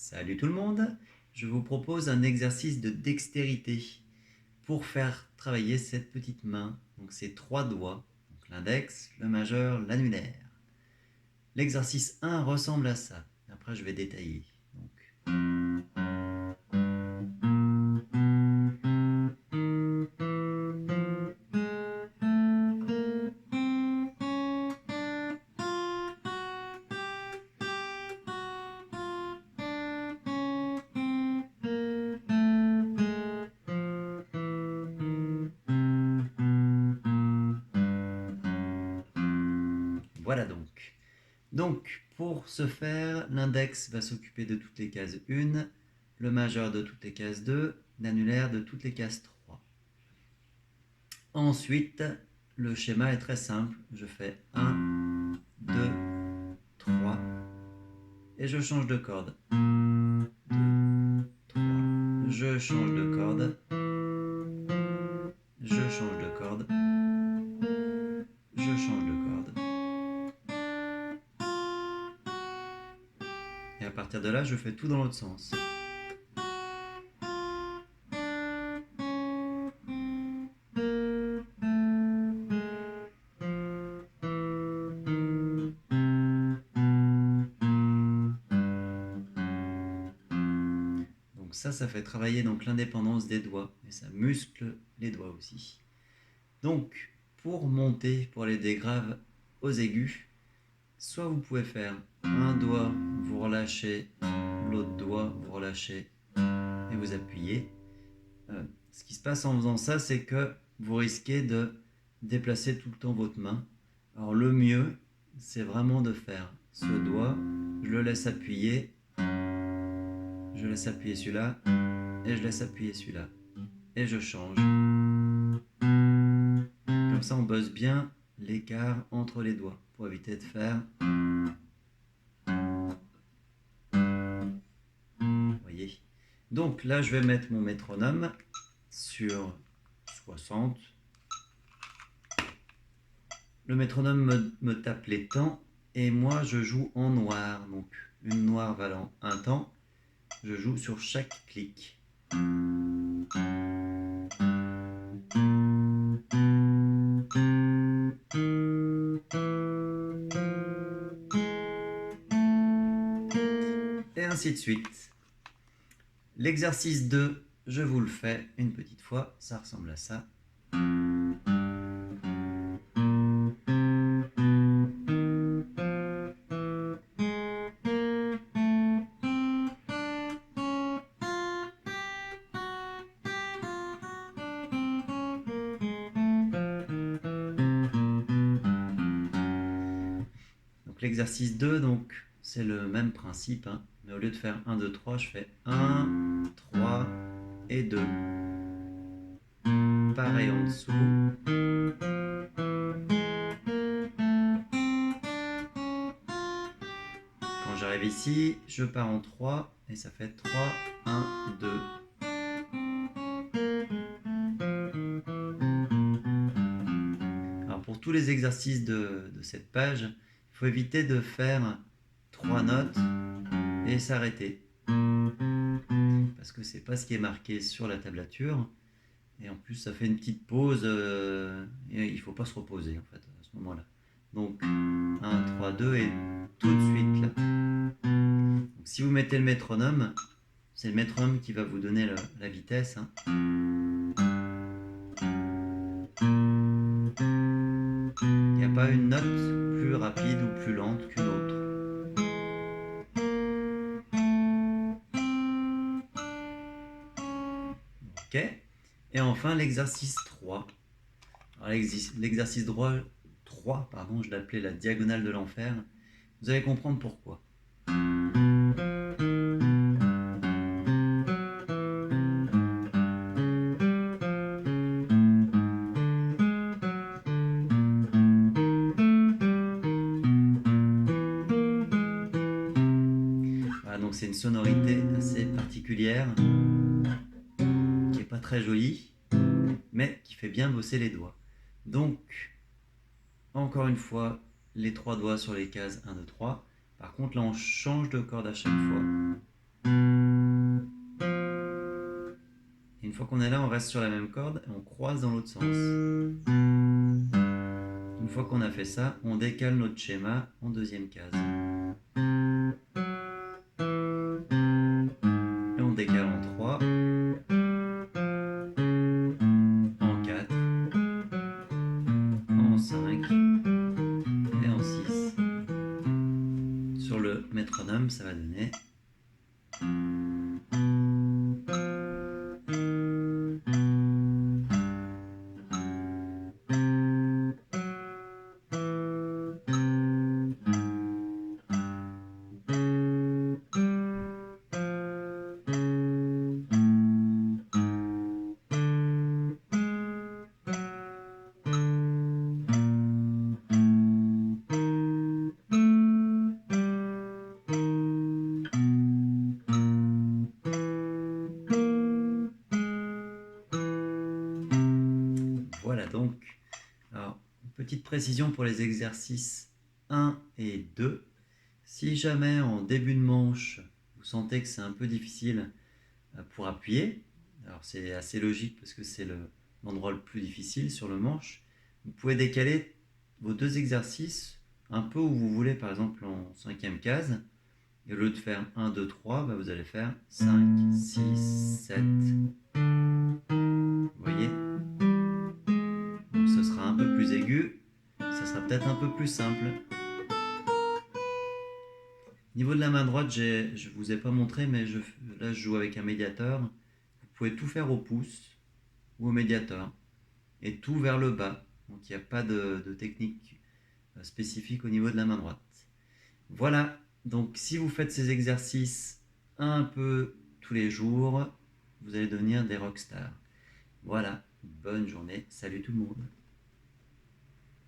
Salut tout le monde, je vous propose un exercice de dextérité pour faire travailler cette petite main, donc ces trois doigts, l'index, le majeur, l'annulaire. L'exercice 1 ressemble à ça, après je vais détailler. Voilà donc. Donc, pour ce faire, l'index va s'occuper de toutes les cases 1, le majeur de toutes les cases 2, l'annulaire de toutes les cases 3. Ensuite, le schéma est très simple. Je fais 1, 2, 3 et je change de corde. 2, 3. Je change de corde. Je change de corde. Je change de corde. Et à partir de là, je fais tout dans l'autre sens. Donc ça fait travailler l'indépendance des doigts et ça muscle les doigts aussi. Donc pour monter, pour aller des graves aux aigus, soit vous pouvez faire un doigt, vous relâchez, l'autre doigt, vous relâchez et vous appuyez. Ce qui se passe en faisant ça, c'est que vous risquez de déplacer tout le temps votre main. Alors le mieux, c'est vraiment de faire ce doigt, je le laisse appuyer, je laisse appuyer celui-là, et je laisse appuyer celui-là, et je change. Comme ça, on bosse bien l'écart entre les doigts, pour éviter de faire... Vous voyez. Donc là, je vais mettre mon métronome sur 60. Le métronome me tape les temps et moi je joue en noir, donc une noire valant un temps, je joue sur chaque clic. Et ainsi de suite. L'exercice 2, je vous le fais une petite fois, ça ressemble à ça. Donc l'exercice 2, c'est le même principe, hein, mais au lieu de faire 1, 2, 3, je fais 1, 3 et 2. Pareil en dessous. Quand j'arrive ici, je pars en 3 et ça fait 3, 1, 2. Alors pour tous les exercices de cette page, il faut éviter de faire 3 notes et s'arrêter. Parce que c'est pas ce qui est marqué sur la tablature. Et en plus, ça fait une petite pause et il ne faut pas se reposer en fait à ce moment-là. Donc 1, 3, 2 et tout de suite là. Donc, si vous mettez le métronome, c'est le métronome qui va vous donner la vitesse. Hein. Il n'y a pas une note plus rapide ou plus lente qu'une autre. Ok. Et enfin l'exercice 3. L'exercice 3, je l'appelais la diagonale de l'enfer. Vous allez comprendre pourquoi. Voilà, donc c'est une sonorité assez particulière, qui n'est pas très jolie, mais qui fait bien bosser les doigts. Donc, encore une fois, les 3 doigts sur les cases 1, 2, 3. Par contre, là, on change de corde à chaque fois. Et une fois qu'on est là, on reste sur la même corde et on croise dans l'autre sens. Une fois qu'on a fait ça, on décale notre schéma en deuxième case. Et on décale en 3, en 4, en 5 et en 6. Sur le métronome, ça va donner... Voilà donc. Alors, une petite précision pour les exercices 1 et 2. Si jamais en début de manche, vous sentez que c'est un peu difficile pour appuyer, alors c'est assez logique parce que c'est l'endroit le plus difficile sur le manche, vous pouvez décaler vos deux exercices un peu où vous voulez, par exemple en cinquième case, et au lieu de faire 1, 2, 3, vous allez faire 5, 6, 7. Vous voyez? Donc ce sera un peu plus aigu, ça sera peut-être un peu plus simple. Niveau de la main droite, je ne vous ai pas montré, mais là je joue avec un médiateur. Vous pouvez tout faire au pouce ou au médiateur et tout vers le bas. Donc il n'y a pas de technique spécifique au niveau de la main droite. Voilà, donc si vous faites ces exercices un peu tous les jours, vous allez devenir des rockstars. Voilà, bonne journée, salut tout le monde.